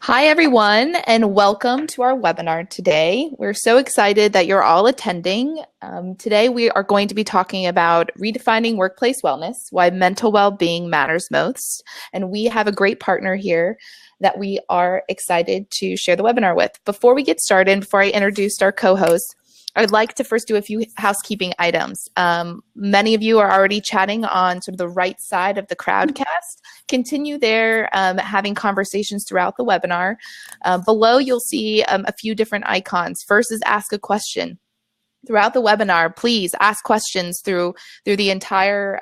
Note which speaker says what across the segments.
Speaker 1: Hi, everyone, and welcome to our webinar today. We're so excited that you're all attending. Today, we are going to be talking about redefining workplace wellness, why mental well-being matters most. And we have a great partner here that we are excited to share the webinar with. Before we get started, before I introduce our co-host, I would like to first do a few housekeeping items. Many of you are already chatting on sort of the right side of the crowdcast. Continue there, having conversations throughout the webinar. Below, you'll see a few different icons. First is ask a question. Throughout the webinar, please ask questions through the entire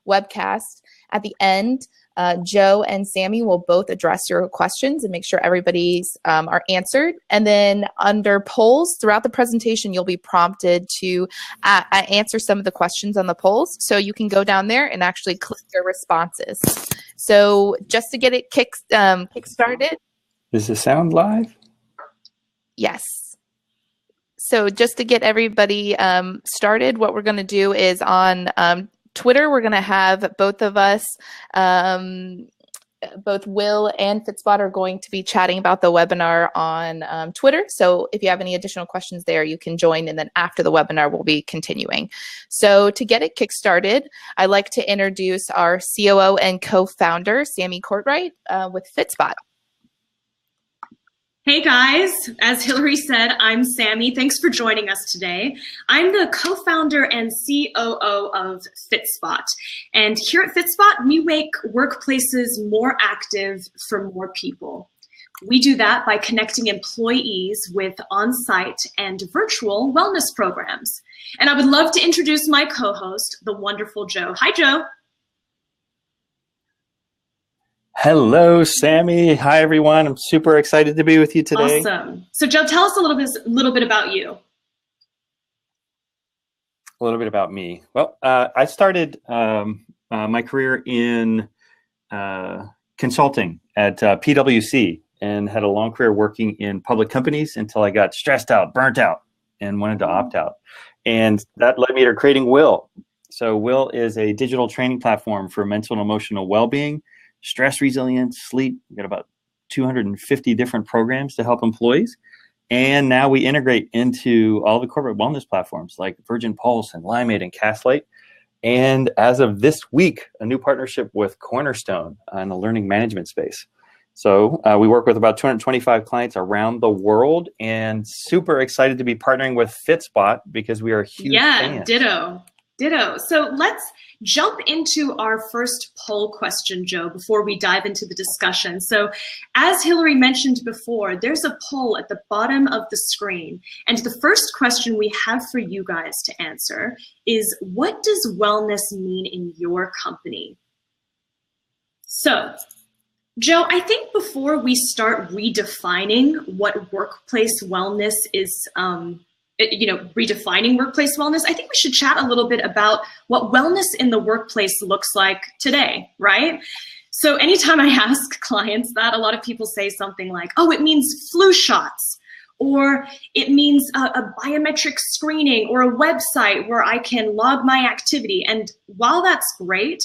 Speaker 1: webcast. At the end, Joe and Sammy will both address your questions and make sure everybody's are answered. And then under polls throughout the presentation, you'll be prompted to answer some of the questions on the polls. So you can go down there and actually click your responses. So just to get it kick-started.
Speaker 2: Is the sound live?
Speaker 1: Yes. So just to get everybody started, what we're going to do is on Twitter, we're going to have both of us, both Whil and Fitspot are going to be chatting about the webinar on Twitter. So if you have any additional questions there, you can join. And then after the webinar, we'll be continuing. So to get it kickstarted, I'd like to introduce our COO and co-founder, Sammy Courtright with Fitspot.
Speaker 3: Hey guys, as Hillary said, I'm Sammy. Thanks for joining us today. I'm the co-founder and COO of Fitspot. And here at Fitspot, we make workplaces more active for more people. We do that by connecting employees with on-site and virtual wellness programs. And I would love to introduce my co-host, the wonderful Joe. Hi, Joe.
Speaker 2: Hello, Sammy. Hi, everyone. I'm super excited to be with you today.
Speaker 3: Awesome. So, Joe, tell us a little bit about you.
Speaker 2: A little bit about me. Well, I started my career in consulting at PwC and had a long career working in public companies until I got stressed out, burnt out, and wanted to opt out. And that led me to creating Whil. So Whil is a digital training platform for mental and emotional well-being, stress resilience, sleep. We've got about 250 different programs to help employees. And now we integrate into all the corporate wellness platforms like Virgin Pulse and Limeade and Castlight. And as of this week, a new partnership with Cornerstone in the learning management space. So we work with about 225 clients around the world and super excited to be partnering with Fitspot because we are huge fans.
Speaker 3: Ditto. So let's jump into our first poll question, Joe, before we dive into the discussion. So as Hillary mentioned before, there's a poll at the bottom of the screen. And the first question we have for you guys to answer is, what does wellness mean in your company? So, Joe, I think before we start redefining what workplace wellness is, redefining workplace wellness, I think we should chat a little bit about what wellness in the workplace looks like today, right? So anytime I ask clients that, a lot of people say something like, oh, it means flu shots, or it means a biometric screening or a website where I can log my activity. And while that's great,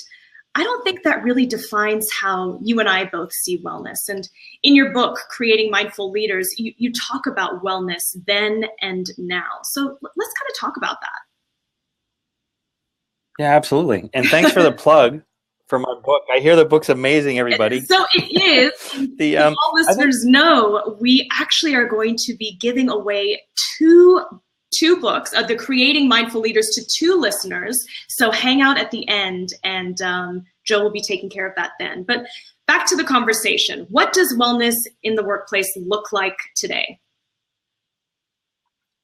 Speaker 3: I don't think that really defines how you and I both see wellness. And in your book, Creating Mindful Leaders, you talk about wellness then and now. So let's kind of talk about that.
Speaker 2: Yeah, absolutely. And thanks for the plug for my book. I hear the book's amazing, everybody.
Speaker 3: So it is. All listeners know, we actually are going to be giving away two books of the Creating Mindful Leaders to two listeners. So hang out at the end and Joe will be taking care of that then. But back to the conversation. What does wellness in the workplace look like today?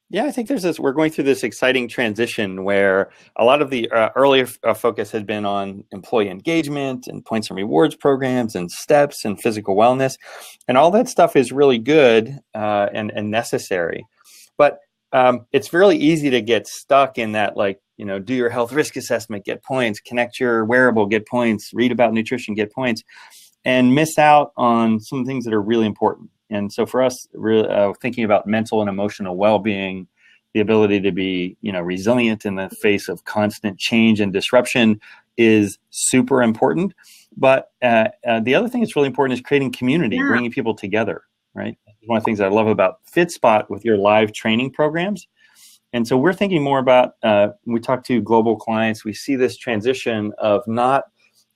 Speaker 2: Yeah, I think we're going through this exciting transition where a lot of the earlier focus had been on employee engagement and points and rewards programs and steps and physical wellness. And all that stuff is really good and necessary. But it's really easy to get stuck in that, do your health risk assessment, get points, connect your wearable, get points, read about nutrition, get points, and miss out on some things that are really important. And so for us, thinking about mental and emotional well-being, the ability to be, resilient in the face of constant change and disruption is super important. But the other thing that's really important is creating community, bringing people together. right? One of the things I love about Fitspot with your live training programs. And so we're thinking more about, we talk to global clients, we see this transition of not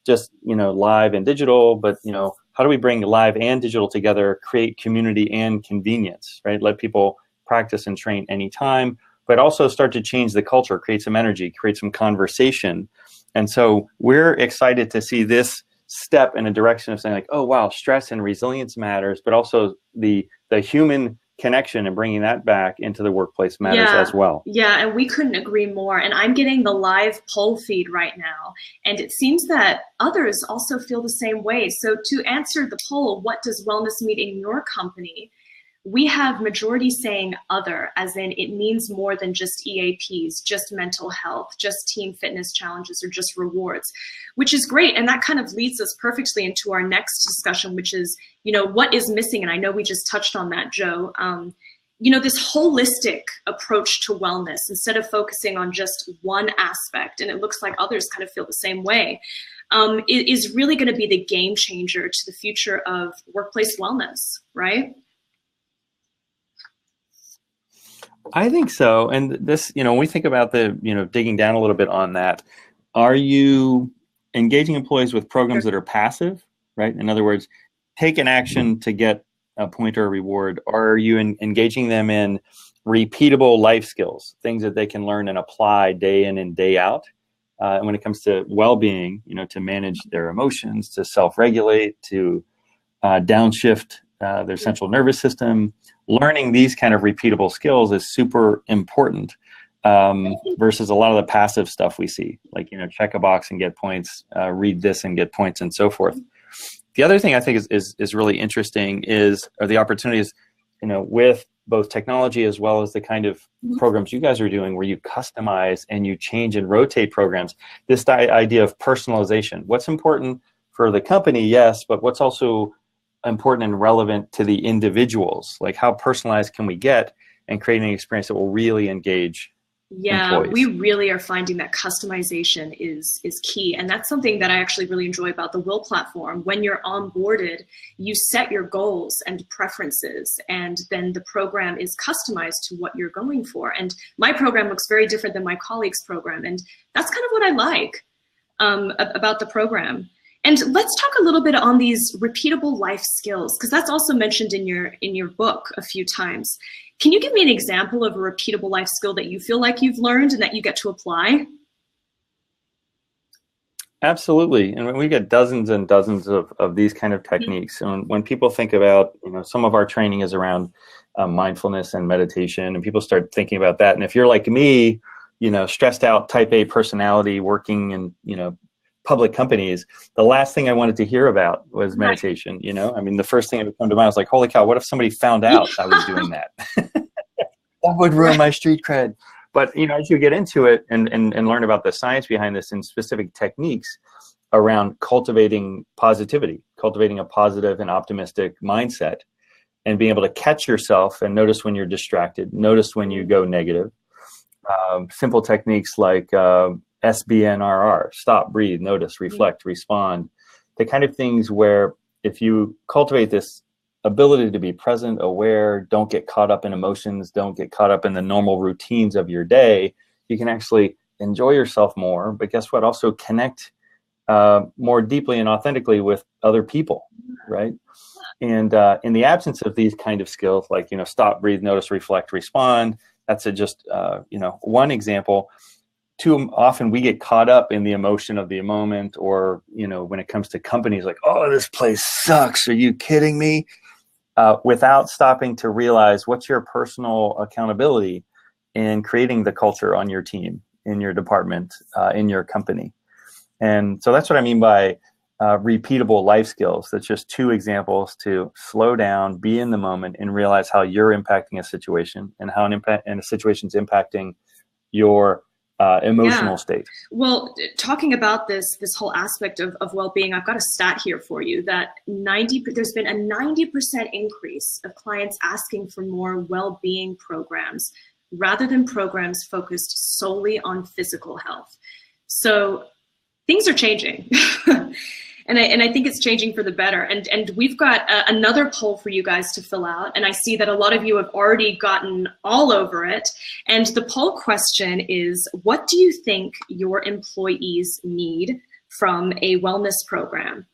Speaker 2: just, live and digital, but, how do we bring live and digital together, create community and convenience, right? Let people practice and train anytime, but also start to change the culture, create some energy, create some conversation. And so we're excited to see this step in a direction of saying like, oh, wow, stress and resilience matters, but also the human connection and bringing that back into the workplace matters as well.
Speaker 3: Yeah, and we couldn't agree more. And I'm getting the live poll feed right now, and it seems that others also feel the same way. So to answer the poll, what does wellness mean in your company? We have majority saying other, as in it means more than just EAPs, just mental health, just team fitness challenges, or just rewards, which is great. And that kind of leads us perfectly into our next discussion, which is, what is missing? And I know we just touched on that, Joe. This holistic approach to wellness, instead of focusing on just one aspect, and it looks like others kind of feel the same way, is really going to be the game changer to the future of workplace wellness, right?
Speaker 2: I think so. And this, when we think about the, digging down a little bit on that, are you engaging employees with programs that are passive, right? In other words, take an action to get a point or a reward, or are you engaging them in repeatable life skills, things that they can learn and apply day in and day out? And when it comes to well-being, to manage their emotions, to self-regulate, to downshift their central nervous system, learning these kind of repeatable skills is super important versus a lot of the passive stuff we see, like, check a box and get points, read this and get points, and so forth. The other thing I think is really interesting are the opportunities, with both technology as well as the kind of programs you guys are doing where you customize and you change and rotate programs. This idea of personalization, what's important for the company, yes, but what's also important and relevant to the individuals, like how personalized can we get and create an experience that will really engage employees.
Speaker 3: We really are finding that customization is key. And that's something that I actually really enjoy about the Whil platform. When you're onboarded, you set your goals and preferences, and then the program is customized to what you're going for. And my program looks very different than my colleague's program. And that's kind of what I like about the program. And let's talk a little bit on these repeatable life skills, because that's also mentioned in your book a few times. Can you give me an example of a repeatable life skill that you feel like you've learned and that you get to apply?
Speaker 2: Absolutely. And we get dozens and dozens of these kind of techniques. And when people think about, some of our training is around mindfulness and meditation, and people start thinking about that. And if you're like me, stressed out type A personality working in, public companies, the last thing I wanted to hear about was meditation. The first thing that would come to mind was like, holy cow, what if somebody found out I was doing that? That would ruin my street cred. But, as you get into it and learn about the science behind this and specific techniques around cultivating positivity, cultivating a positive and optimistic mindset, and being able to catch yourself and notice when you're distracted, notice when you go negative. Simple techniques like SBNRR, stop, breathe, notice, reflect, respond, the kind of things where if you cultivate this ability to be present, aware, don't get caught up in emotions, don't get caught up in the normal routines of your day, you can actually enjoy yourself more, but guess what? Also connect more deeply and authentically with other people, right? And in the absence of these kind of skills, like, stop, breathe, notice, reflect, respond, that's just, one example. Too often we get caught up in the emotion of the moment, or, when it comes to companies like, oh, this place sucks. Are you kidding me? Without stopping to realize what's your personal accountability in creating the culture on your team, in your department, in your company. And so that's what I mean by repeatable life skills. That's just two examples to slow down, be in the moment, and realize how you're impacting a situation and how a situation's impacting your emotional state.
Speaker 3: Well, talking about this whole aspect of well-being, I've got a stat here for you that there's been a 90% increase of clients asking for more well-being programs rather than programs focused solely on physical health. So things are changing. And I think it's changing for the better. And we've got another poll for you guys to fill out. And I see that a lot of you have already gotten all over it. And the poll question is, what do you think your employees need from a wellness program?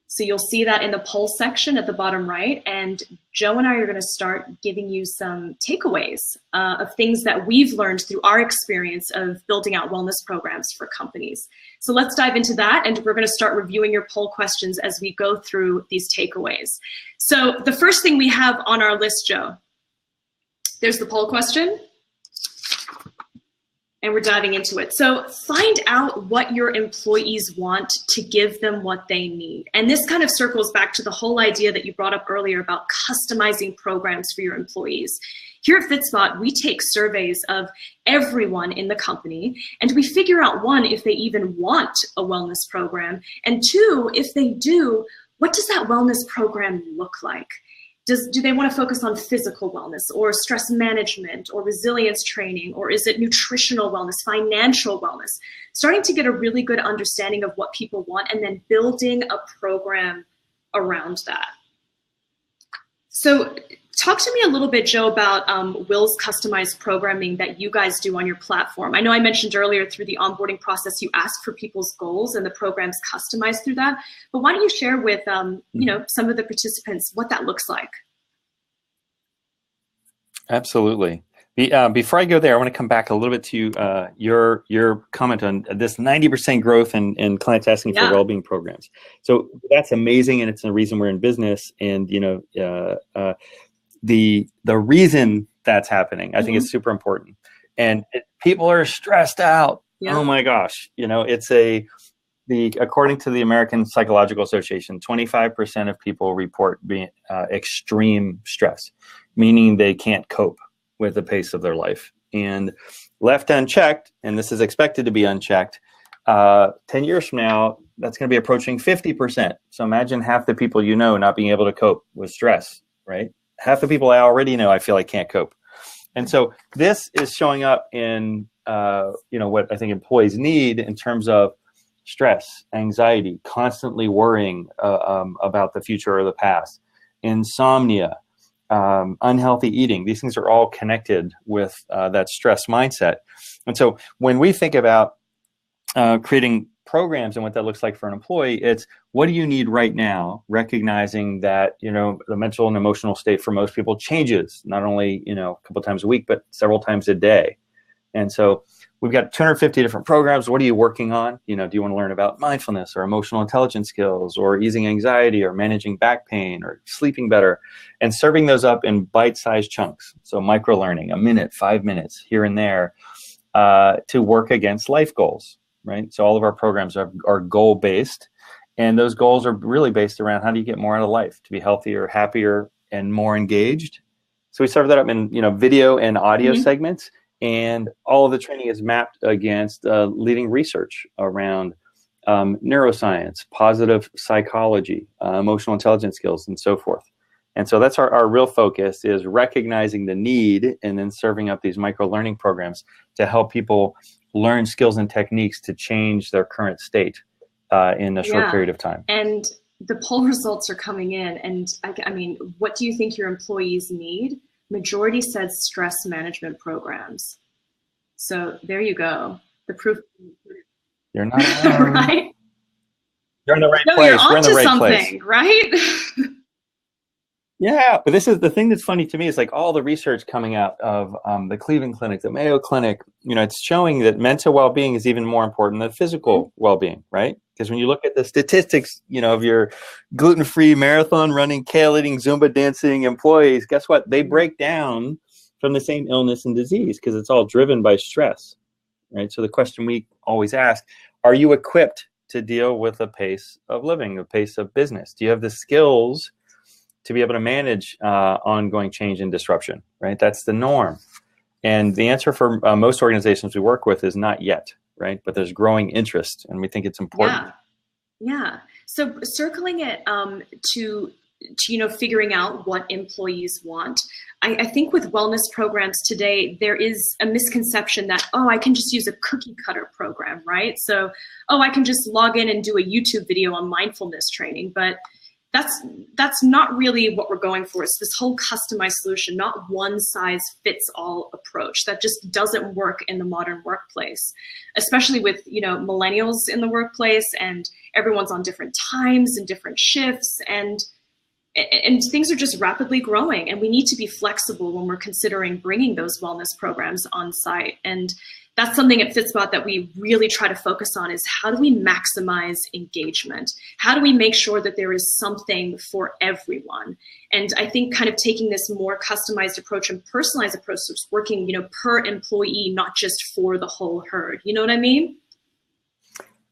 Speaker 3: So you'll see that in the poll section at the bottom right. And Joe and I are going to start giving you some takeaways of things that we've learned through our experience of building out wellness programs for companies. So let's dive into that. And we're going to start reviewing your poll questions as we go through these takeaways. So the first thing we have on our list, Joe, there's the poll question. And we're diving into it. So find out what your employees want to give them what they need. And this kind of circles back to the whole idea that you brought up earlier about customizing programs for your employees. Here at Fitspot, we take surveys of everyone in the company, and we figure out, one, if they even want a wellness program, and two, if they do, what does that wellness program look like? Do they want to focus on physical wellness or stress management or resilience training, or is it nutritional wellness, financial wellness? Starting to get a really good understanding of what people want and then building a program around that. So talk to me a little bit, Joe, about Whil's customized programming that you guys do on your platform. I know I mentioned earlier through the onboarding process, you ask for people's goals and the program's customized through that. But why don't you share with some of the participants what that looks like?
Speaker 2: Absolutely. Before I go there, I want to come back a little bit to your comment on this 90% growth in clients asking for well-being programs. So that's amazing, and it's the reason we're in business. And the reason that's happening, I think, is super important. And people are stressed out. Yeah. Oh my gosh, it's according to the American Psychological Association, 25% of people report being extreme stress, meaning they can't cope with the pace of their life. And left unchecked, and this is expected to be unchecked, 10 years from now, that's going to be approaching 50%. So imagine half the people not being able to cope with stress, right? Half the people I already know I feel like can't cope. And so this is showing up in what I think employees need in terms of stress, anxiety, constantly worrying about the future or the past, insomnia, unhealthy eating. These things are all connected with that stress mindset. And so when we think about creating programs and what that looks like for an employee, it's what do you need right now, recognizing that, the mental and emotional state for most people changes, not only, a couple times a week, but several times a day. And so we've got 250 different programs. What are you working on? Do you want to learn about mindfulness or emotional intelligence skills or easing anxiety or managing back pain or sleeping better, and serving those up in bite-sized chunks. So micro-learning, a minute, 5 minutes here and there to work against life goals, right? So all of our programs are goal-based, and those goals are really based around how do you get more out of life to be healthier, happier, and more engaged. So we serve that up in video and audio segments. And all of the training is mapped against leading research around neuroscience, positive psychology, emotional intelligence skills, and so forth. And so that's our real focus, is recognizing the need and then serving up these micro-learning programs to help people learn skills and techniques to change their current state in a short period of time.
Speaker 3: And the poll results are coming in. And I mean, what do you think your employees need? Majority said stress management programs. So there you go. The proof.
Speaker 2: You're not right. You're in the right
Speaker 3: place. You're in the right place, right?
Speaker 2: Yeah, but this is the thing that's funny to me is like all the research coming out of the Cleveland Clinic, the Mayo Clinic, it's showing that mental well-being is even more important than physical well-being, right? Because when you look at the statistics, of your gluten-free marathon running, kale eating, Zumba dancing employees, guess what? They break down from the same illness and disease because it's all driven by stress, right? So the question we always ask, are you equipped to deal with the pace of living, the pace of business? Do you have the skills to be able to manage ongoing change and disruption, right? That's the norm. And the answer for most organizations we work with is not yet, right? But there's growing interest, and we think it's important.
Speaker 3: Yeah. So circling it to to, figuring out what employees want. I think with wellness programs today, there is a misconception that, I can just use a cookie cutter program, right? So, I can just log in and do a YouTube video on mindfulness training, but that's not really what we're going for. It's this whole customized solution, not one size fits all approach. That just doesn't work in the modern workplace, especially with, millennials in the workplace, and everyone's on different times and different shifts, and things are just rapidly growing, and we need to be flexible when we're considering bringing those wellness programs on site. And that's something at Fitspot that we really try to focus on, is how do we maximize engagement? How do we make sure that there is something for everyone? And I think kind of taking this more customized approach and personalized approach to working, per employee, not just for the whole herd. You know what I mean?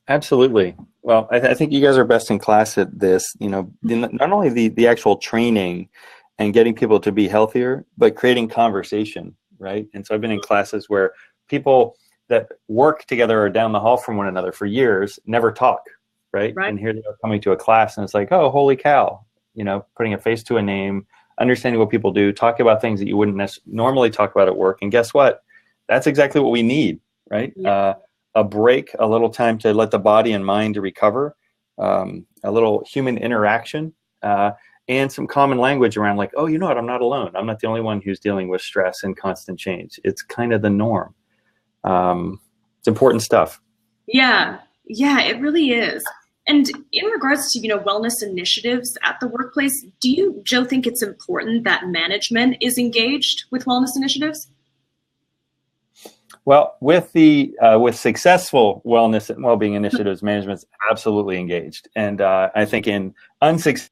Speaker 2: Absolutely. Well, I think you guys are best in class at this, not only the actual training and getting people to be healthier, but creating conversation, right? And so I've been in classes where people that work together or down the hall from one another for years never talk, right? And here they are coming to a class, and it's like, oh, holy cow, putting a face to a name, understanding what people do, talking about things that you wouldn't normally talk about at work. And guess what? That's exactly what we need, right? Yeah. A break, a little time to let the body and mind to recover, a little human interaction, and some common language around like, oh, you know what? I'm not alone. I'm not the only one who's dealing with stress and constant change. It's kind of the norm. It's important stuff.
Speaker 3: Yeah, it really is. And in regards to, wellness initiatives at the workplace, do you, Joe, think it's important that management is engaged with wellness initiatives?
Speaker 2: Well, with successful wellness and well-being initiatives, management's absolutely engaged. And I think in unsuccessful,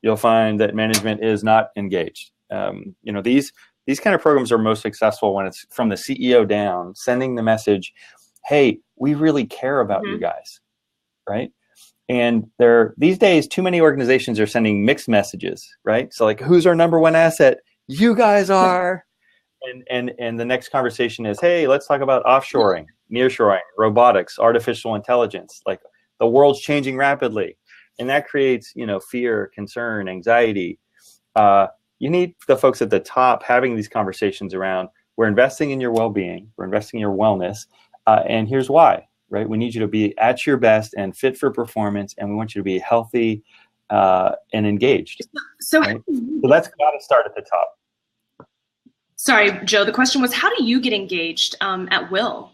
Speaker 2: you'll find that management is not engaged. These kind of programs are most successful when it's from the CEO down, sending the message, hey, we really care about you guys, right? And these days, too many organizations are sending mixed messages, right? So like, who's our number one asset? You guys are. And the next conversation is, hey, let's talk about offshoring, nearshoring, robotics, artificial intelligence. Like, the world's changing rapidly, and that creates, fear, concern, anxiety. You need the folks at the top having these conversations around, we're investing in your well-being, we're investing in your wellness, and here's why, right? We need you to be at your best and fit for performance, and we want you to be healthy and engaged.
Speaker 3: So
Speaker 2: that's got to start at the top.
Speaker 3: Sorry, Joe, the question was, how do you get engaged at Whil?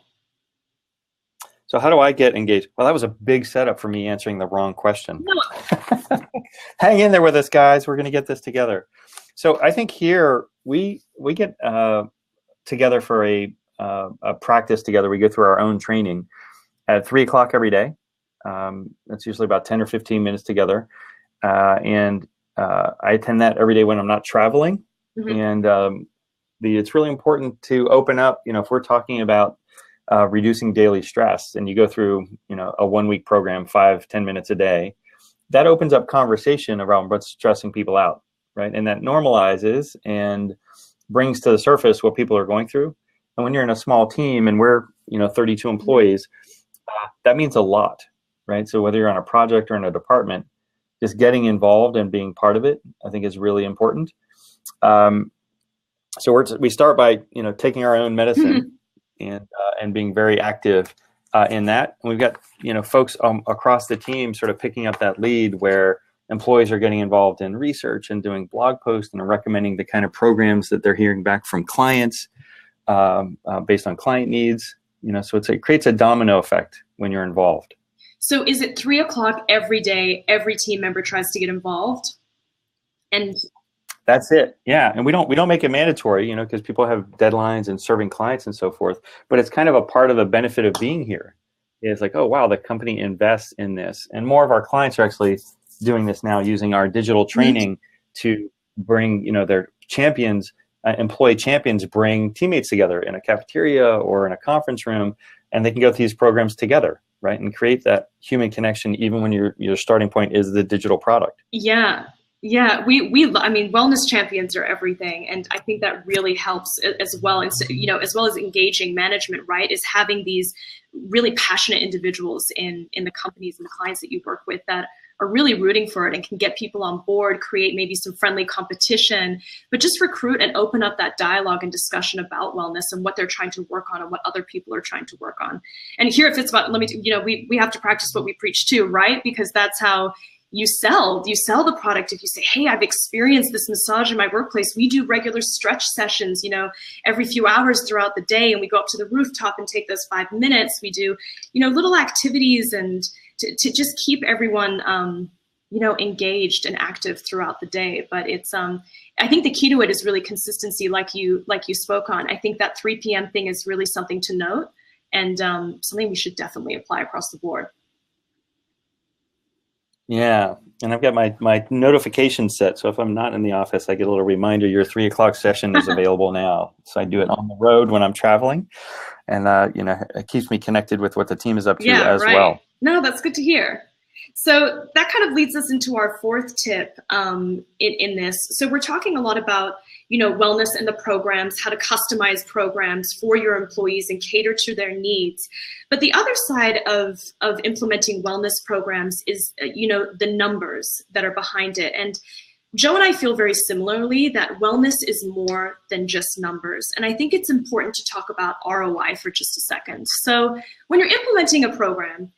Speaker 2: So how do I get engaged? Well, that was a big setup for me answering the wrong question. No. Hang in there with us, guys. We're going to get this together. So I think here we get together for a practice together. We go through our own training at 3:00 every day. That's usually about 10 or 15 minutes together. And I attend that every day when I'm not traveling. Mm-hmm. And it's really important to open up, if we're talking about reducing daily stress, and you go through, a 1-week program, 5-10 minutes a day, that opens up conversation around what's stressing people out, right? And that normalizes and brings to the surface what people are going through. And when you're in a small team and we're, 32 employees, that means a lot, right? So whether you're on a project or in a department, just getting involved and being part of it, I think is really important. So we start by, taking our own medicine and being very active in that. And we've got, folks across the team sort of picking up that lead where employees are getting involved in research and doing blog posts and recommending the kind of programs that they're hearing back from clients based on client needs. So it creates a domino effect when you're involved.
Speaker 3: So is it 3:00 every day, every team member tries to get involved? And
Speaker 2: that's it. Yeah. And we don't make it mandatory, because people have deadlines and serving clients and so forth, but it's kind of a part of the benefit of being here. It's like, oh, wow, the company invests in this. And more of our clients are actually doing this now, using our digital training to bring, their champions, employee champions, bring teammates together in a cafeteria or in a conference room, and they can go through these programs together, right? And create that human connection, even when your starting point is the digital product.
Speaker 3: Yeah. Yeah, wellness champions are everything. And I think that really helps as well. And, as well as engaging management, right, is having these really passionate individuals in the companies and the clients that you work with that are really rooting for it and can get people on board, create maybe some friendly competition, but just recruit and open up that dialogue and discussion about wellness and what they're trying to work on and what other people are trying to work on. And here at Fitspot, we have to practice what we preach too, right? Because that's how you sell the product. If you say, hey, I've experienced this massage in my workplace, we do regular stretch sessions, every few hours throughout the day, and we go up to the rooftop and take those 5 minutes. We do, little activities and to just keep everyone, engaged and active throughout the day. But it's, I think the key to it is really consistency, like you spoke on. I think that 3 p.m. thing is really something to note and something we should definitely apply across the board.
Speaker 2: Yeah, and I've got my notifications set. So if I'm not in the office, I get a little reminder, your 3 o'clock session is available now. So I do it on the road when I'm traveling. And, it keeps me connected with what the team is up to as well.
Speaker 3: No, that's good to hear. So that kind of leads us into our fourth tip in this. So we're talking a lot about, wellness and the programs, how to customize programs for your employees and cater to their needs. But the other side of implementing wellness programs is, the numbers that are behind it. And Joe and I feel very similarly that wellness is more than just numbers. And I think it's important to talk about ROI for just a second. So when you're implementing a program,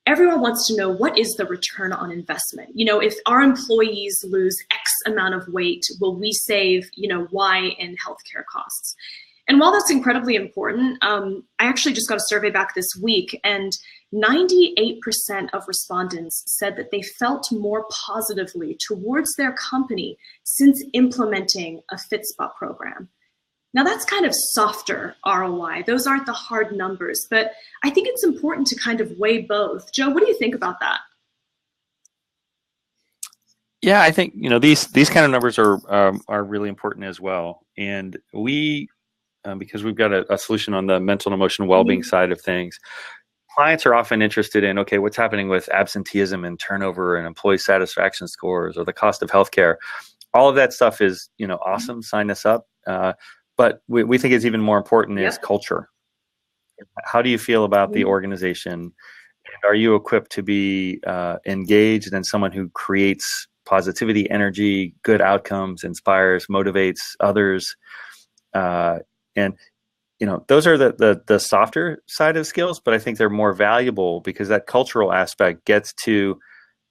Speaker 3: everyone wants to know, what is the return on investment? If our employees lose X amount of weight, will we save, Y in healthcare costs? And while that's incredibly important, I actually just got a survey back this week, and 98% of respondents said that they felt more positively towards their company since implementing a Fitspot program. Now that's kind of softer ROI. Those aren't the hard numbers, but I think it's important to kind of weigh both. Joe, what do you think about that?
Speaker 2: Yeah, I think, these kind of numbers are really important as well. And we, because we've got a solution on the mental and emotional well-being side of things, clients are often interested in, okay, what's happening with absenteeism and turnover and employee satisfaction scores or the cost of healthcare. All of that stuff is, awesome. Sign us up. But we think it's even more important is culture. How do you feel about the organization? And are you equipped to be engaged and someone who creates positivity, energy, good outcomes, inspires, motivates others? And those are the softer side of skills, but I think they're more valuable because that cultural aspect gets to,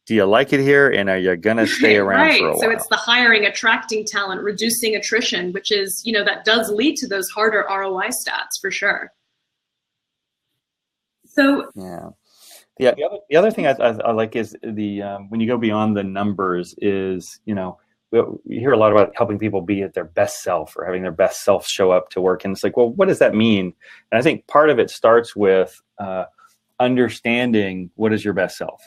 Speaker 2: do you like it here, and are you going to stay around for a while?
Speaker 3: So it's the hiring, attracting talent, reducing attrition, which is, that does lead to those harder ROI stats for sure. So
Speaker 2: yeah. The other thing I like is when you go beyond the numbers is, we hear a lot about helping people be at their best self or having their best self show up to work. And it's like, well, what does that mean? And I think part of it starts with understanding what is your best self.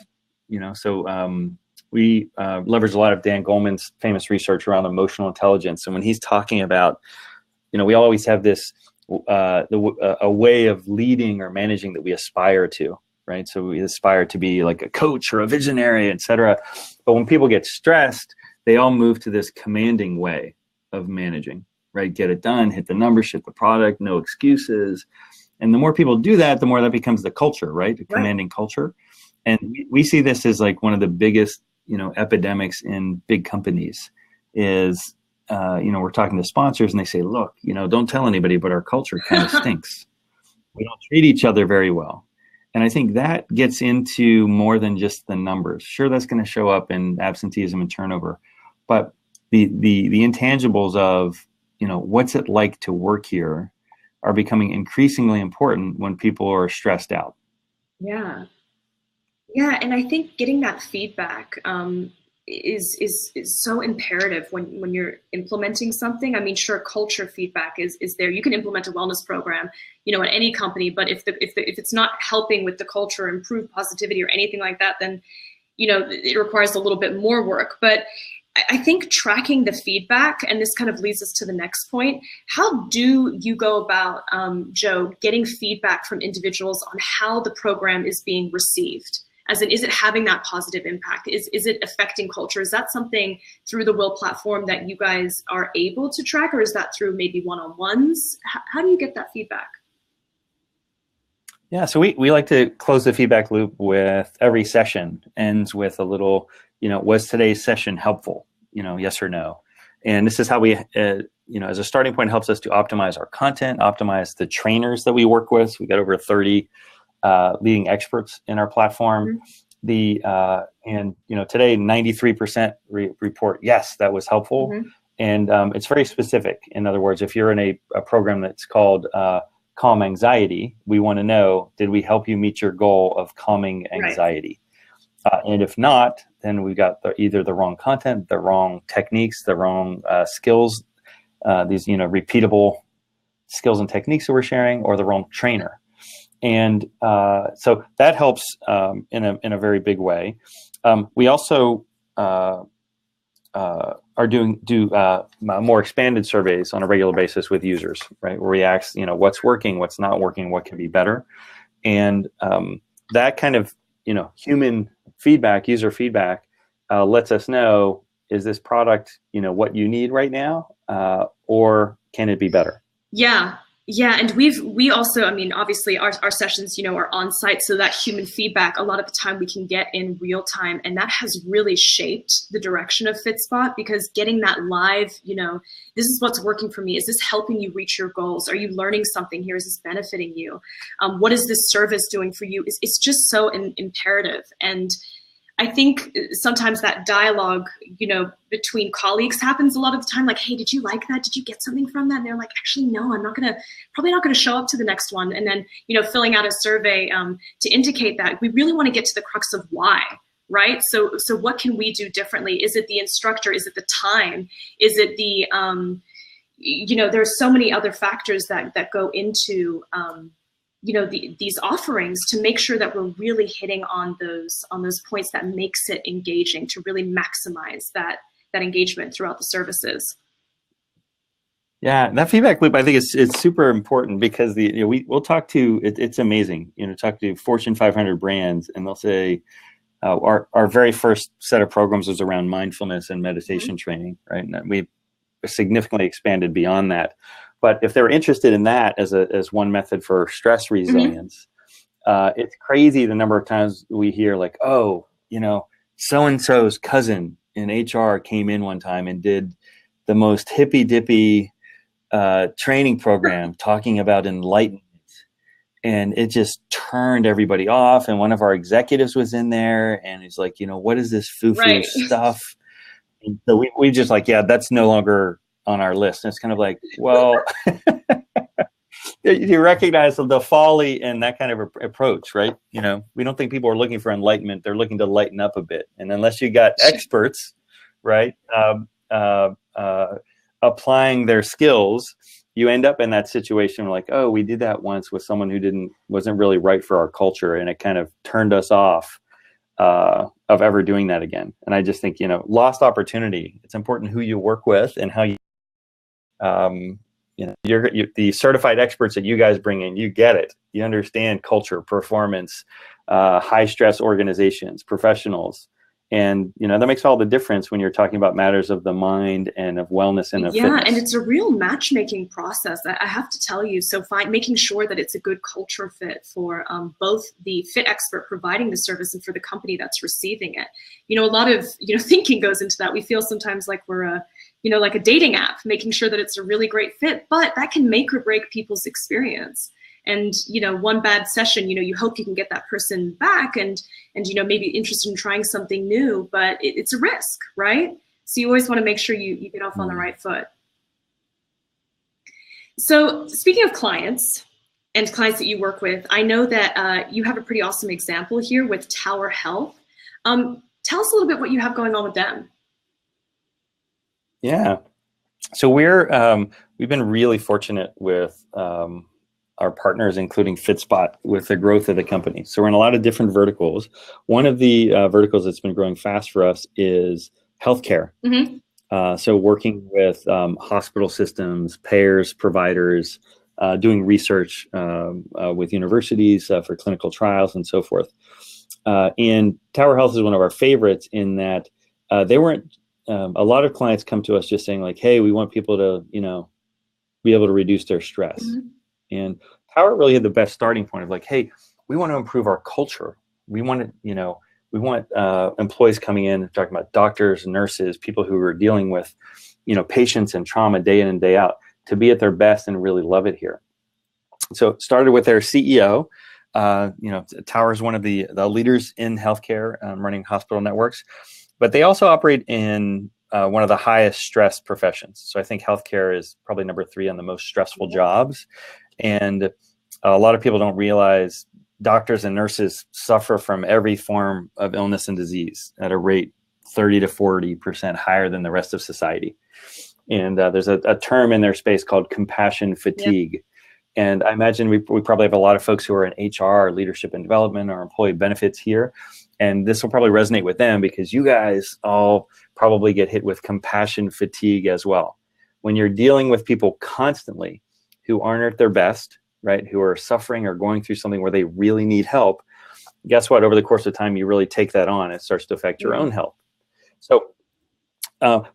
Speaker 2: So we leverage a lot of Dan Goleman's famous research around emotional intelligence. And when he's talking about, we always have this a way of leading or managing that we aspire to, right? So we aspire to be like a coach or a visionary, et cetera. But when people get stressed, they all move to this commanding way of managing, right? Get it done, hit the numbers, ship the product, no excuses. And the more people do that, the more that becomes the culture, right? The commanding culture. And we see this as like one of the biggest, epidemics in big companies is, we're talking to sponsors and they say, look, don't tell anybody, but our culture kind of stinks. We don't treat each other very well. And I think that gets into more than just the numbers. Sure, that's going to show up in absenteeism and turnover, but the intangibles of, what's it like to work here are becoming increasingly important when people are stressed out.
Speaker 3: Yeah. Yeah, and I think getting that feedback is so imperative when you're implementing something. I mean, sure, culture feedback is there. You can implement a wellness program, at any company, but if it's not helping with the culture, improve positivity or anything like that, then it requires a little bit more work. But I think tracking the feedback, and this kind of leads us to the next point. How do you go about, Joe, getting feedback from individuals on how the program is being received? As in, is it having that positive impact? Is it affecting culture? Is that something through the Whil platform that you guys are able to track, or is that through maybe one-on-ones? How do you get that feedback?
Speaker 2: Yeah, so we like to close the feedback loop with every session ends with a little, was today's session helpful? Yes or no. And this is how we, as a starting point, helps us to optimize our content, optimize the trainers that we work with. We got over 30 leading experts in our platform. And today 93% report, yes, that was helpful. And it's very specific. In other words, if you're in a program that's called Calm Anxiety, we want to know, did we help you meet your goal of calming anxiety? And if not, then we've got either the wrong content, the wrong techniques, the wrong skills, these repeatable skills and techniques that we're sharing, or the wrong trainer. And so that helps in a very big way. We also do more expanded surveys on a regular basis with users, right? Where we ask, what's working, what's not working, what can be better, and that kind of human feedback, user feedback, lets us know, is this product what you need right now, or can it be better?
Speaker 3: Yeah, and we also, obviously our sessions, are on site, so that human feedback, a lot of the time we can get in real time, and that has really shaped the direction of Fitspot, because getting that live, this is what's working for me. Is this helping you reach your goals? Are you learning something here? Is this benefiting you? What is this service doing for you? It's just so imperative. And I think sometimes that dialogue, between colleagues happens a lot of the time. Like, hey, did you like that? Did you get something from that? And they're like, actually, no, I'm probably not gonna show up to the next one. And then, filling out a survey to indicate that we really want to get to the crux of why, right? So what can we do differently? Is it the instructor? Is it the time? Is it the, there's so many other factors that go into, these offerings, to make sure that we're really hitting on those points that makes it engaging, to really maximize that engagement throughout the services.
Speaker 2: Yeah, that feedback loop, I think it's super important, because we'll talk to, it's amazing, talk to Fortune 500 brands, and they'll say, our very first set of programs was around mindfulness and meditation training, right? And we significantly expanded beyond that. But if they're interested in that as one method for stress resilience, it's crazy the number of times we hear, like, oh, so-and-so's cousin in HR came in one time and did the most hippy-dippy training program talking about enlightenment. And it just turned everybody off. And one of our executives was in there, and he's like, what is this foo-foo stuff? And so we just like, yeah, that's no longer on our list. And it's kind of like, well, you recognize the folly in that kind of approach, right? We don't think people are looking for enlightenment. They're looking to lighten up a bit. And unless you got experts, right, applying their skills, you end up in that situation where, like, oh, we did that once with someone who wasn't really right for our culture, and it kind of turned us off of ever doing that again. And I just think, lost opportunity. It's important who you work with and how you, the certified experts that you guys bring in, you get it. You understand culture, performance, high stress organizations, professionals. And, that makes all the difference when you're talking about matters of the mind and of wellness and of fitness.
Speaker 3: And it's a real matchmaking process, I have to tell you. So making sure that it's a good culture fit for both the fit expert providing the service and for the company that's receiving it. A lot of, thinking goes into that. We feel sometimes like we're like a dating app, making sure that it's a really great fit, but that can make or break people's experience. And, one bad session, you hope you can get that person back and maybe interested in trying something new, but it's a risk, right? So you always want to make sure you get off on the right foot. So speaking of clients and clients that you work with, I know that you have a pretty awesome example here with Tower Health. Tell us a little bit what you have going on with them.
Speaker 2: Yeah. So we've been really fortunate with our partners, including Fitspot, with the growth of the company. So we're in a lot of different verticals. One of the verticals that's been growing fast for us is healthcare. So working with hospital systems, payers, providers, doing research with universities for clinical trials and so forth. And Tower Health is one of our favorites in that they weren't, a lot of clients come to us just saying, like, hey, we want people to, be able to reduce their stress. And Tower really had the best starting point of like, hey, we want to improve our culture. We want to, we want employees coming in, talking about doctors, nurses, people who are dealing with, patients and trauma day in and day out, to be at their best and really love it here. So it started with their CEO. Tower is one of the leaders in healthcare, running hospital networks, but they also operate in one of the highest stress professions. So I think healthcare is probably number 3 on the most stressful jobs. And a lot of people don't realize doctors and nurses suffer from every form of illness and disease at a rate 30 to 40% higher than the rest of society. And there's a term in their space called compassion fatigue. Yep. And I imagine we probably have a lot of folks who are in HR, leadership and development, or employee benefits here. And this will probably resonate with them because you guys all probably get hit with compassion fatigue as well. When you're dealing with people constantly who aren't at their best, right, who are suffering or going through something where they really need help, guess what? Over the course of time, you really take that on. It starts to affect your own health. So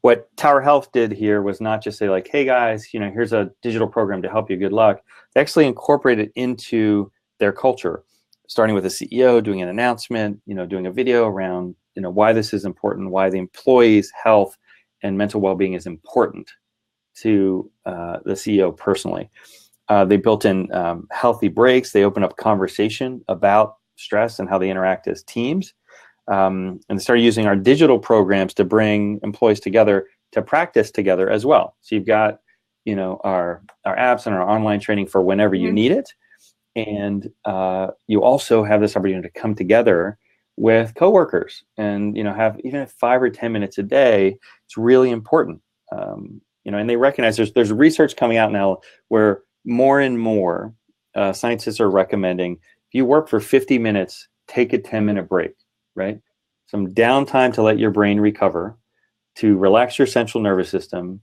Speaker 2: what Tower Health did here was not just say like, hey guys, here's a digital program to help you, good luck. They actually incorporated it into their culture, starting with the CEO, doing an announcement, doing a video around, why this is important, why the employees' health and mental well-being is important to the CEO personally. They built in healthy breaks. They opened up conversation about stress and how they interact as teams. And started using our digital programs to bring employees together to practice together as well. So you've got, our apps and our online training for whenever you need it. And you also have this opportunity to come together with coworkers and, have even 5 or 10 minutes a day. It's really important. And they recognize there's research coming out now where more and more scientists are recommending if you work for 50 minutes, take a 10-minute break. Right? Some downtime to let your brain recover, to relax your central nervous system.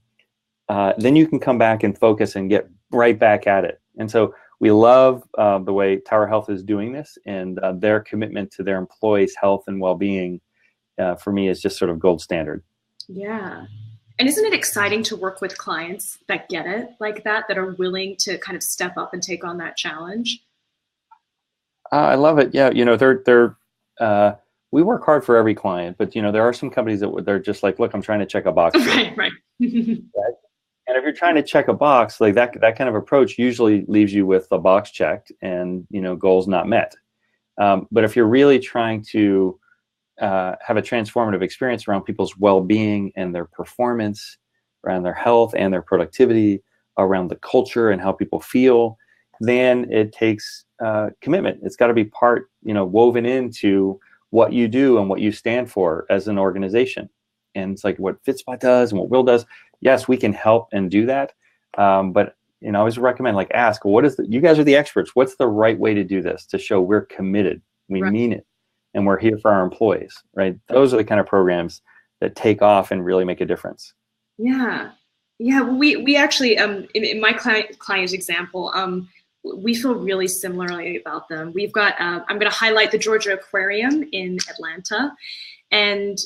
Speaker 2: Then you can come back and focus and get right back at it. And so we love the way Tower Health is doing this, and their commitment to their employees' health and well-being, for me, is just sort of gold standard.
Speaker 3: Yeah. And isn't it exciting to work with clients that get it like that are willing to kind of step up and take on that challenge?
Speaker 2: I love it. Yeah. They're we work hard for every client, but there are some companies that they're just like, look, I'm trying to check a box.
Speaker 3: Right.
Speaker 2: Right. And if you're trying to check a box, like that kind of approach usually leaves you with a box checked and goals not met. But if you're really trying to have a transformative experience around people's well-being and their performance, around their health and their productivity, around the culture and how people feel, then it takes commitment. It's got to be part, woven into what you do and what you stand for as an organization. And it's like what Fitspot does and what Whil does. Yes, we can help and do that. But I always recommend ask, you guys are the experts. What's the right way to do this to show we're committed, we mean it, and we're here for our employees, right? Those are the kind of programs that take off and really make a difference.
Speaker 3: Yeah. Yeah. We actually, in my client example, we feel really similarly about them. We've got, I'm going to highlight the Georgia Aquarium in Atlanta, and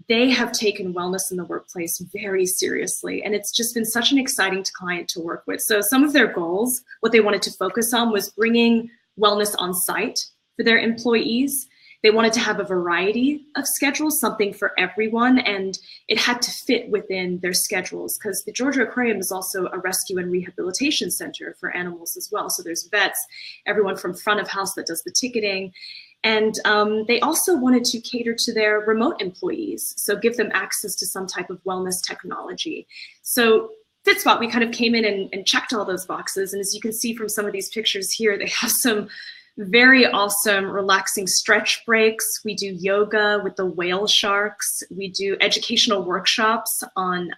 Speaker 3: they have taken wellness in the workplace very seriously. And it's just been such an exciting client to work with. So some of their goals, what they wanted to focus on was bringing wellness on site for their employees. They wanted to have a variety of schedules, something for everyone, and it had to fit within their schedules because the Georgia Aquarium is also a rescue and rehabilitation center for animals as well. So there's vets, everyone from front of house that does the ticketing. And they also wanted to cater to their remote employees, so give them access to some type of wellness technology. So Fitspot, we kind of came in and checked all those boxes. And as you can see from some of these pictures here, they have some very awesome, relaxing stretch breaks. We do yoga with the whale sharks. We do educational workshops on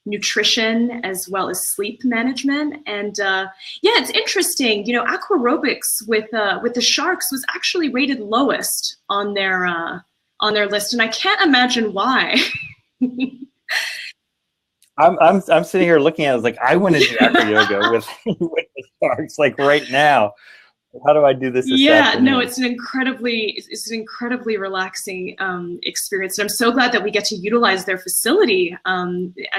Speaker 3: nutrition as well as sleep management. And yeah, it's interesting. Aquarobics with the sharks was actually rated lowest on their list, and I can't imagine why.
Speaker 2: I'm sitting here looking at it, like I want to do aqua yoga with the sharks right now. How do I do this?
Speaker 3: No, it's an incredibly relaxing experience. And I'm so glad that we get to utilize their facility. I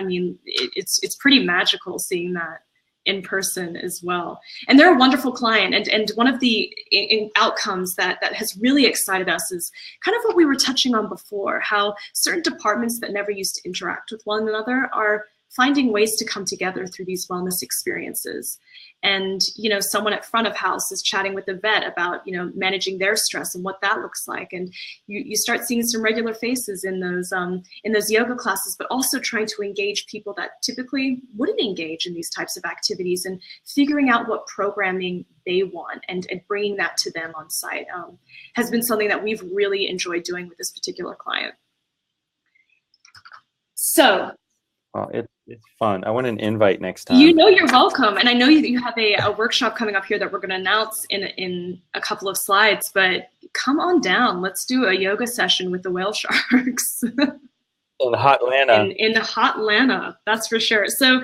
Speaker 3: mean, it's pretty magical seeing that. in person as well. And they're a wonderful client. And one of the outcomes that has really excited us is kind of what we were touching on before, how certain departments that never used to interact with one another are finding ways to come together through these wellness experiences. And, you know, someone at front of house is chatting with the vet about, you know, managing their stress and what that looks like. And you start seeing some regular faces in those yoga classes, but also trying to engage people that typically wouldn't engage in these types of activities, and figuring out what programming they want and bringing that to them on site has been something that we've really enjoyed doing with this particular client. So.
Speaker 2: Well, it's fun. I want an invite next time.
Speaker 3: You know, you're welcome. And I know you have a workshop coming up here that we're going to announce in a couple of slides, but come on down. Let's do a yoga session with the whale sharks.
Speaker 2: In hot Atlanta.
Speaker 3: In hot Atlanta, that's for sure. So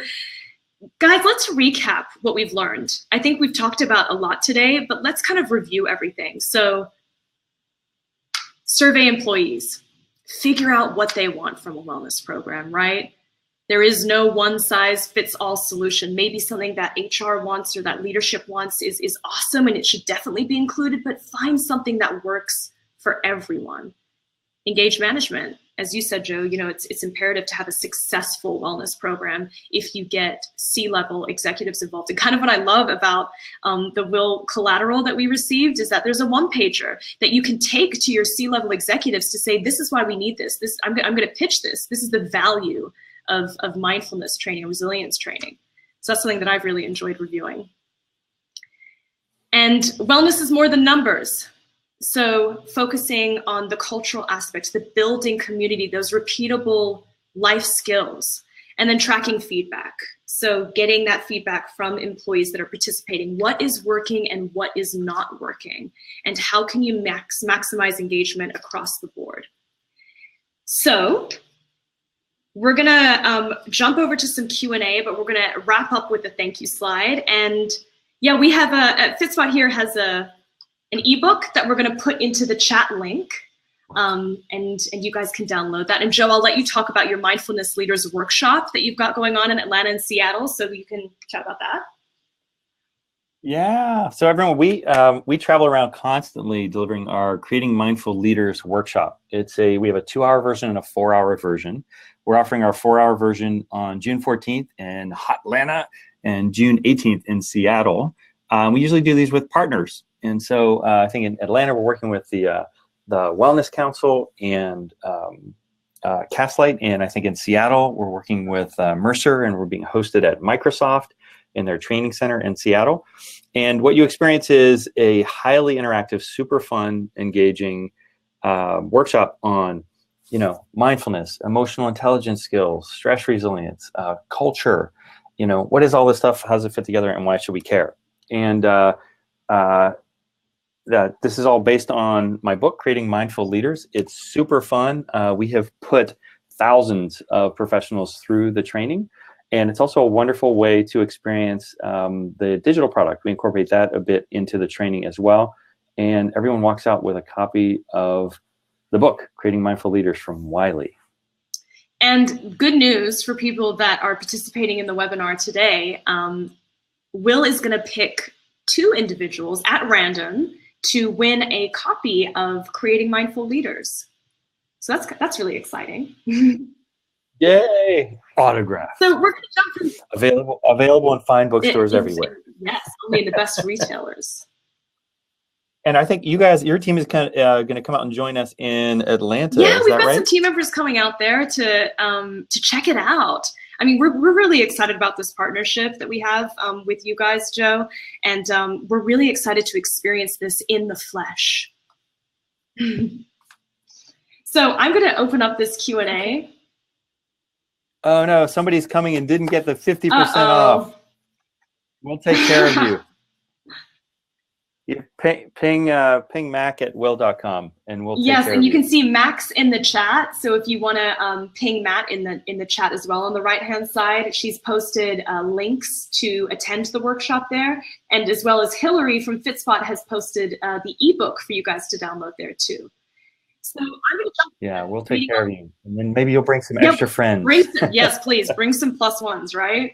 Speaker 3: guys, let's recap what we've learned. I think we've talked about a lot today, but let's kind of review everything. So survey employees, figure out what they want from a wellness program, right? There is no one-size-fits-all solution. Maybe something that HR wants or that leadership wants is awesome, and it should definitely be included, but find something that works for everyone. Engage management. As you said, Joe, you know, it's imperative to have a successful wellness program if you get C-level executives involved. And kind of what I love about the Whil collateral that we received is that there's a one-pager that you can take to your C-level executives to say, this is why we need this. I'm going to pitch this. This is the value of mindfulness training, resilience training. So that's something that I've really enjoyed reviewing. And wellness is more than numbers. So focusing on the cultural aspects, the building community, those repeatable life skills, and then tracking feedback. So getting that feedback from employees that are participating, what is working and what is not working, and how can you maximize engagement across the board. So we're gonna jump over to some Q&A, but we're gonna wrap up with a thank you slide. And yeah, we have Fitspot here has an ebook that we're gonna put into the chat link, and you guys can download that. And Joe, I'll let you talk about your Mindfulness Leaders Workshop that you've got going on in Atlanta and Seattle, so you can chat about that.
Speaker 2: Yeah, so everyone, we travel around constantly delivering our Creating Mindful Leaders Workshop. We have a 2-hour version and a 4-hour version. We're offering our 4-hour version on June 14th in hot Atlanta and June 18th in Seattle. We usually do these with partners. And so I think in Atlanta, we're working with the Wellness Council and Castlight. And I think in Seattle, we're working with Mercer, and we're being hosted at Microsoft in their training center in Seattle. And what you experience is a highly interactive, super fun, engaging workshop on, you know, mindfulness, emotional intelligence skills, stress resilience, culture, you know, what is all this stuff? How does it fit together, and why should we care? And this is all based on my book, Creating Mindful Leaders. It's super fun. We have put thousands of professionals through the training, and it's also a wonderful way to experience the digital product. We incorporate that a bit into the training as well. And everyone walks out with a copy of the book, Creating Mindful Leaders from Wiley.
Speaker 3: And good news for people that are participating in the webinar today, Whil is going to pick 2 individuals at random to win a copy of Creating Mindful Leaders. So that's really exciting.
Speaker 2: Yay! Autograph.
Speaker 3: So we're going to jump in.
Speaker 2: Available in fine bookstores everywhere.
Speaker 3: Yes, only in the best retailers.
Speaker 2: And I think you guys, your team is going to come out and join us in Atlanta.
Speaker 3: Yeah, we've got
Speaker 2: right?
Speaker 3: some team members coming out there to check it out. I mean, we're really excited about this partnership that we have with you guys, Joe, and we're really excited to experience this in the flesh. So I'm going to open up this Q&A.
Speaker 2: Oh no, somebody's coming and didn't get the 50% off. We'll take care of you. Ping Mac at Whil.com and we'll take
Speaker 3: yes,
Speaker 2: care
Speaker 3: and
Speaker 2: of
Speaker 3: you can see Max in the chat. So if you want to ping Matt in the chat as well on the right hand side, she's posted links to attend the workshop there, and as well as Hillary from Fitspot has posted the ebook for you guys to download there too. So I'm going to jump.
Speaker 2: Yeah, we'll take care of you, and then maybe you'll bring some extra friends.
Speaker 3: Yes, please bring some +1s, right?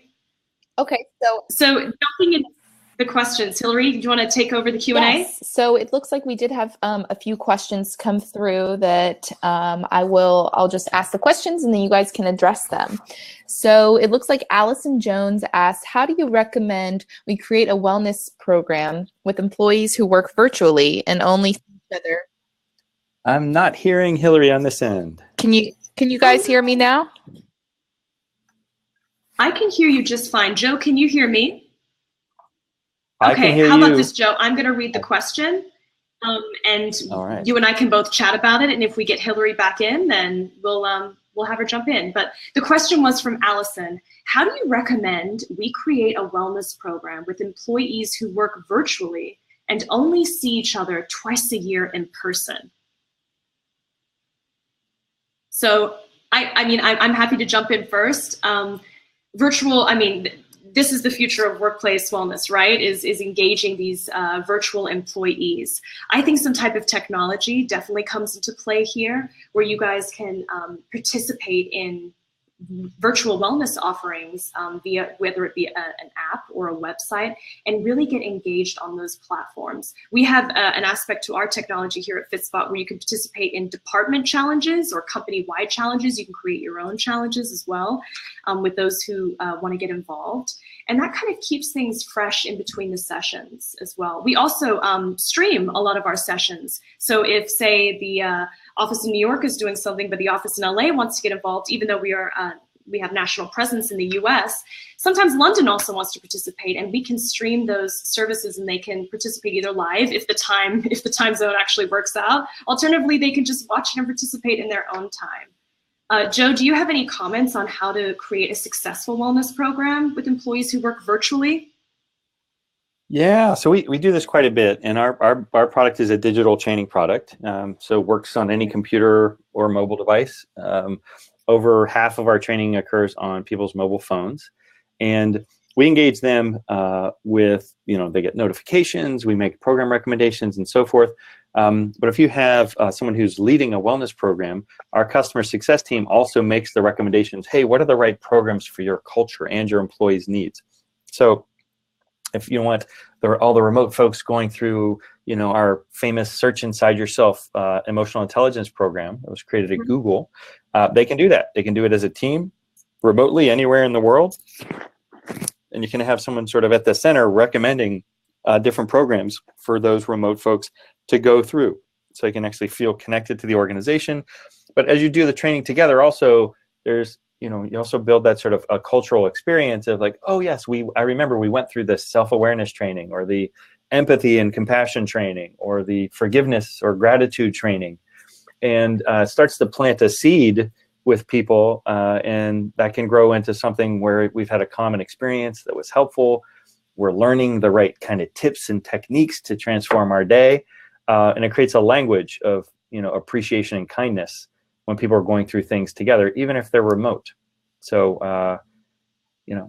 Speaker 1: Okay,
Speaker 3: So jumping into the questions, Hillary, do you want to take over the Q&A?
Speaker 1: Yes. So it looks like we did have a few questions come through that I'll just ask the questions and then you guys can address them. So it looks like Allison Jones asked, how do you recommend we create a wellness program with employees who work virtually and only see each other?
Speaker 2: I'm not hearing Hillary on this end.
Speaker 1: Can you guys hear me now?
Speaker 3: I can hear you just fine. Joe, can you hear me?
Speaker 2: I can hear
Speaker 3: how
Speaker 2: you.
Speaker 3: about this, Joe? I'm going to read the question, and
Speaker 2: right.
Speaker 3: You and I can both chat about it. And if we get Hillary back in, then we'll have her jump in. But the question was from Allison. How do you recommend we create a wellness program with employees who work virtually and only see each other twice a year in person? So, I'm happy to jump in first. Virtual, this is the future of workplace wellness, right? Is engaging these virtual employees. I think some type of technology definitely comes into play here, where you guys can participate in virtual wellness offerings via whether it be an app or a website, and really get engaged on those platforms. We have an aspect to our technology here at Fitspot where you can participate in department challenges or company-wide challenges. You can create your own challenges as well with those who want to get involved. And that kind of keeps things fresh in between the sessions as well. We also stream a lot of our sessions. So if, say, the office in New York is doing something, but the office in LA wants to get involved, even though we have national presence in the US, sometimes London also wants to participate, and we can stream those services and they can participate either live if the time zone actually works out. Alternatively, they can just watch and participate in their own time. Joe, do you have any comments on how to create a successful wellness program with employees who work virtually?
Speaker 2: Yeah, so we do this quite a bit, and our product is a digital training product, so it works on any computer or mobile device. Over half of our training occurs on people's mobile phones, and we engage them with, they get notifications, we make program recommendations and so forth. But if you have someone who's leading a wellness program, our customer success team also makes the recommendations. Hey, what are the right programs for your culture and your employees' needs? So if you want all the remote folks going through, our famous Search Inside Yourself emotional intelligence program that was created at Google, they can do that. They can do it as a team, remotely, anywhere in the world. And you can have someone sort of at the center recommending different programs for those remote folks to go through, so you can actually feel connected to the organization. But as you do the training together, also there's, you also build that sort of a cultural experience of like, oh yes, I remember we went through this self-awareness training, or the empathy and compassion training, or the forgiveness or gratitude training, and starts to plant a seed with people, and that can grow into something where we've had a common experience that was helpful. We're learning the right kind of tips and techniques to transform our day, and it creates a language of appreciation and kindness when people are going through things together, even if they're remote. So, I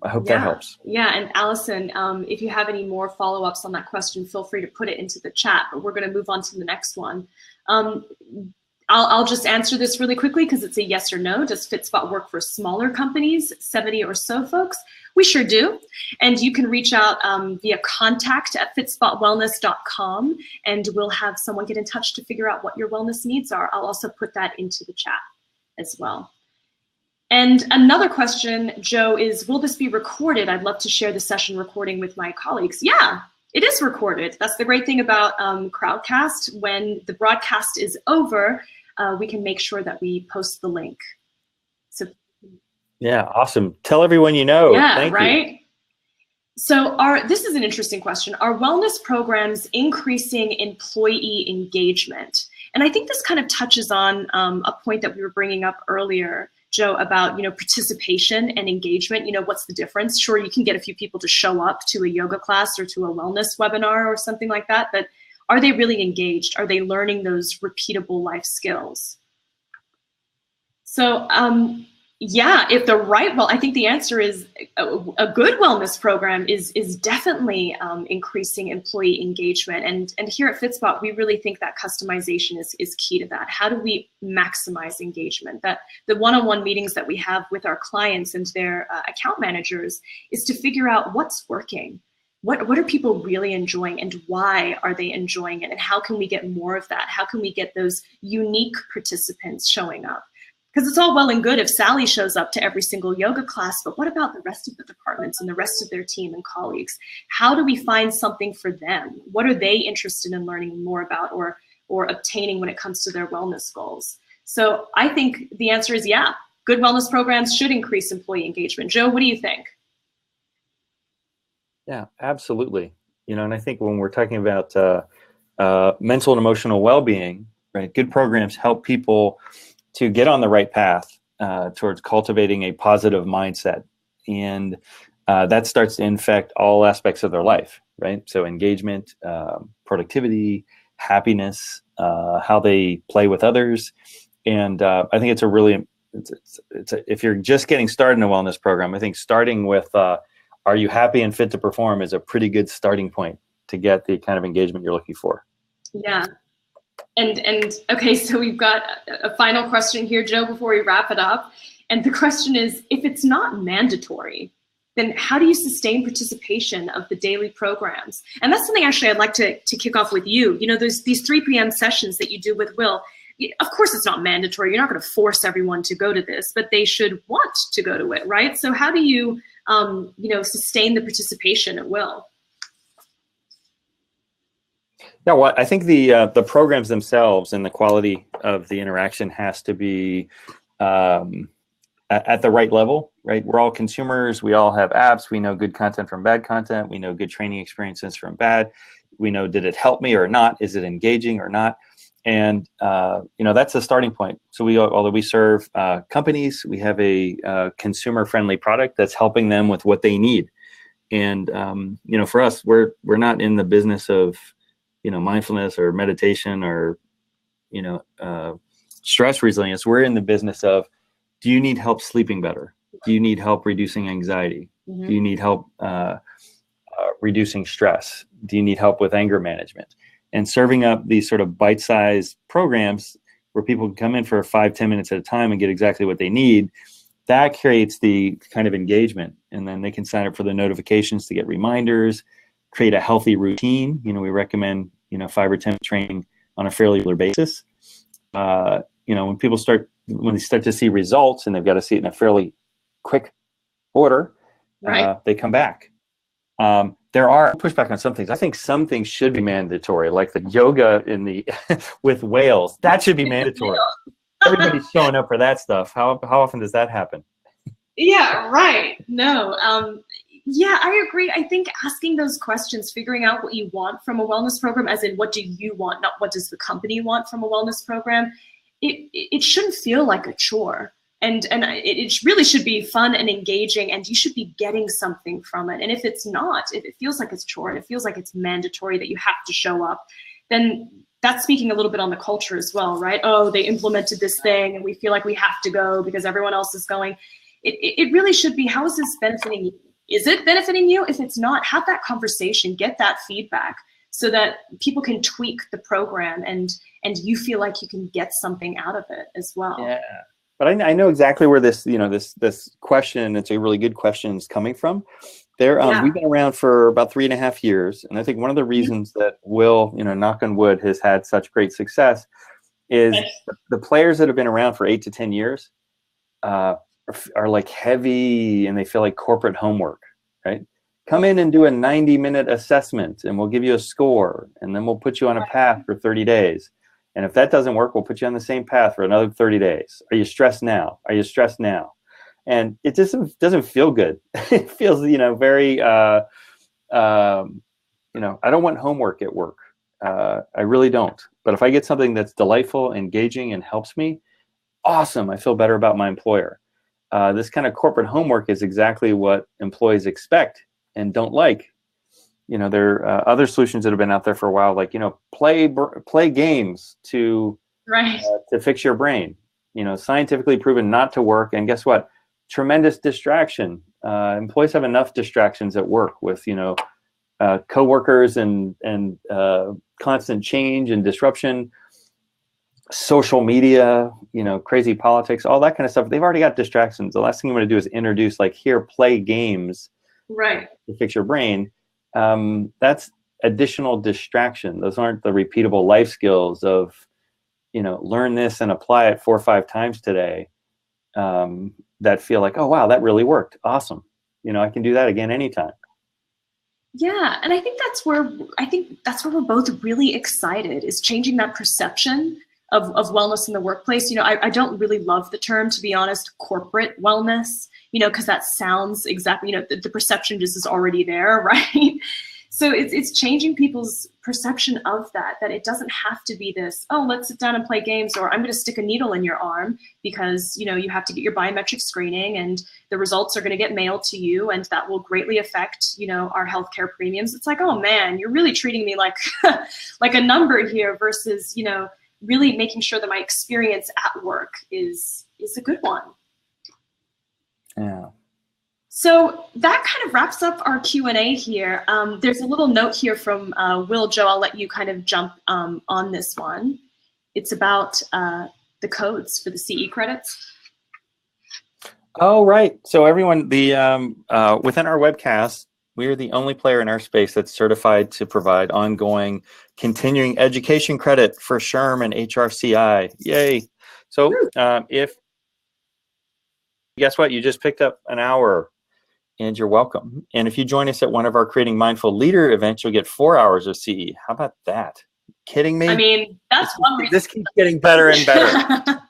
Speaker 2: hope that helps.
Speaker 3: Yeah, and Allison, if you have any more follow-ups on that question, feel free to put it into the chat, but we're going to move on to the next one. I'll just answer this really quickly because it's a yes or no. Does Fitspot work for smaller companies, 70 or so folks? We sure do. And you can reach out via contact@fitspotwellness.com, and we'll have someone get in touch to figure out what your wellness needs are. I'll also put that into the chat as well. And another question, Joe, is, will this be recorded? I'd love to share the session recording with my colleagues. Yeah, it is recorded. That's the great thing about Crowdcast. When the broadcast is over, we can make sure that we post the link. So,
Speaker 2: yeah, awesome. Tell everyone you know.
Speaker 3: Yeah,
Speaker 2: Thank
Speaker 3: right?
Speaker 2: you.
Speaker 3: So this is an interesting question. Are wellness programs increasing employee engagement? And I think this kind of touches on a point that we were bringing up earlier, Joe, about participation and engagement. What's the difference? Sure, you can get a few people to show up to a yoga class or to a wellness webinar or something like that, but are they really engaged? Are they learning those repeatable life skills? So Yeah, if the right, well, I think the answer is a good wellness program is definitely increasing employee engagement. And here at Fitspot, we really think that customization is key to that. How do we maximize engagement? That the one-on-one meetings that we have with our clients and their account managers is to figure out what's working. What are people really enjoying, and why are they enjoying it? And how can we get more of that? How can we get those unique participants showing up? Because it's all well and good if Sally shows up to every single yoga class, but what about the rest of the departments and the rest of their team and colleagues? How do we find something for them? What are they interested in learning more about or obtaining when it comes to their wellness goals? So I think the answer is yeah, good wellness programs should increase employee engagement. Joe, what do you think?
Speaker 2: Yeah, absolutely. And I think when we're talking about mental and emotional well-being, right, good programs help people to get on the right path towards cultivating a positive mindset. And that starts to infect all aspects of their life, right? So engagement, productivity, happiness, how they play with others. And I think it's a really, if you're just getting started in a wellness program, I think starting with, are you happy and fit to perform is a pretty good starting point to get the kind of engagement you're looking for.
Speaker 3: Yeah. And okay, so we've got a final question here, Joe, before we wrap it up. And the question is, if it's not mandatory, then how do you sustain participation of the daily programs? And that's something actually I'd like to kick off with you. There's these 3 p.m. sessions that you do with Whil. Of course, it's not mandatory. You're not going to force everyone to go to this, but they should want to go to it, right? So how do you, sustain the participation at Whil?
Speaker 2: Yeah, well, I think the programs themselves and the quality of the interaction has to be at the right level, right? We're all consumers. We all have apps. We know good content from bad content. We know good training experiences from bad. We know, did it help me or not? Is it engaging or not? And that's the starting point. So although we serve companies, we have a consumer-friendly product that's helping them with what they need. And for us, we're not in the business of mindfulness or meditation or, stress resilience. We're in the business of, do you need help sleeping better? Do you need help reducing anxiety? Mm-hmm. Do you need help reducing stress? Do you need help with anger management? And serving up these sort of bite-sized programs where people can come in for 5-10 minutes at a time and get exactly what they need, that creates the kind of engagement. And then they can sign up for the notifications to get reminders, create a healthy routine. We recommend 5 or 10 training on a fairly regular basis. When they start to see results and they've got to see it in a fairly quick order, right, they come back. There are pushback on some things. I think some things should be mandatory, like the yoga with whales. That should be mandatory. Everybody's showing up for that stuff. How often does that happen?
Speaker 3: Yeah, right. No. Yeah, I agree. I think asking those questions, figuring out what you want from a wellness program, as in what do you want, not what does the company want from a wellness program, it shouldn't feel like a chore. And it really should be fun and engaging, and you should be getting something from it. And if it's not, if it feels like it's a chore and it feels like it's mandatory that you have to show up, then that's speaking a little bit on the culture as well, right? Oh, they implemented this thing and we feel like we have to go because everyone else is going. It really should be, how is this benefiting you? Is it benefiting you? If it's not, have that conversation, get that feedback so that people can tweak the program and you feel like you can get something out of it as well.
Speaker 2: Yeah. But I know exactly where this question, it's a really good question, is coming from. We've been around for about 3.5 years. And I think one of the reasons that Whil, knock on wood, has had such great success is the players that have been around for 8 to 10 years are like heavy, and they feel like corporate homework, right? Come in and do a 90-minute assessment and we'll give you a score, and then we'll put you on a path for 30 days. And if that doesn't work, we'll put you on the same path for another 30 days. Are you stressed now? Are you stressed now? And it just doesn't feel good. It feels, very, I don't want homework at work. I really don't. But if I get something that's delightful, engaging, and helps me, awesome. I feel better about my employer. This kind of corporate homework is exactly what employees expect and don't like. There are other solutions that have been out there for a while, like, play games to fix your brain, scientifically proven not to work. And guess what? tremendous distraction. Employees have enough distractions at work with, coworkers and constant change and disruption, social media, crazy politics, all that kind of stuff. They've already got distractions. The last thing you want to do is introduce here, play games,
Speaker 3: right,
Speaker 2: to fix your brain. That's additional distraction. Those aren't the repeatable life skills of, learn this and apply it 4 or 5 times today. That feel like, oh, wow, that really worked. Awesome. I can do that again anytime.
Speaker 3: Yeah. And I think that's where we're both really excited, is changing that perception of wellness in the workplace. I don't really love the term, to be honest, corporate wellness, because that sounds exactly, the perception just is already there, right? So it's changing people's perception of that it doesn't have to be this, oh, let's sit down and play games, or I'm going to stick a needle in your arm because, you have to get your biometric screening and the results are going to get mailed to you, and that will greatly affect, our healthcare premiums. It's like, oh man, you're really treating me like, like a number here versus, really making sure that my experience at work is a good one.
Speaker 2: Yeah.
Speaker 3: So that kind of wraps up our Q&A here. There's a little note here from Whil. Joe, I'll let you kind of jump on this one. It's about the codes for the CE credits.
Speaker 2: Oh, right. So everyone, within our webcast, we are the only player in our space that's certified to provide ongoing continuing education credit for SHRM and HRCI. Yay. So guess what? You just picked up an hour. And you're welcome. And if you join us at one of our Creating Mindful Leader events, you'll get 4 hours of CE. How about that? Kidding me?
Speaker 3: I mean, that's one reason.
Speaker 2: This keeps getting better and better.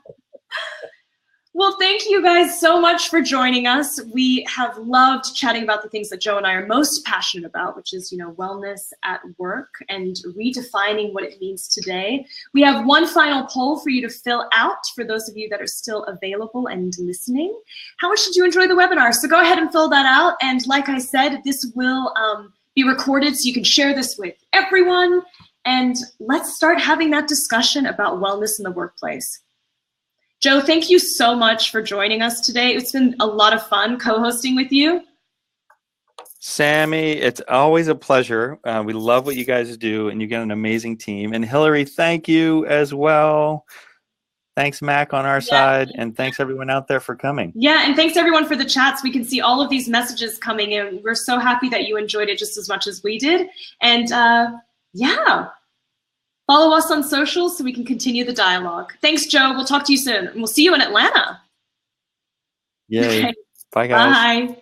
Speaker 3: Well, thank you guys so much for joining us. We have loved chatting about the things that Joe and I are most passionate about, which is, wellness at work and redefining what it means today. We have one final poll for you to fill out for those of you that are still available and listening. How much did you enjoy the webinar? So go ahead and fill that out. And like I said, this will be recorded so you can share this with everyone. And let's start having that discussion about wellness in the workplace. Joe, thank you so much for joining us today. It's been a lot of fun co-hosting with you.
Speaker 2: Sammy, it's always a pleasure. We love what you guys do, and you get an amazing team. And Hillary, thank you as well. Thanks, Mac, on our side, and thanks everyone out there for coming.
Speaker 3: Yeah, and thanks everyone for the chats. We can see all of these messages coming in. We're so happy that you enjoyed it just as much as we did. And yeah. Follow us on social so we can continue the dialogue. Thanks, Joe. We'll talk to you soon. And we'll see you in Atlanta.
Speaker 2: Yay. Okay. Bye, guys.
Speaker 3: Bye.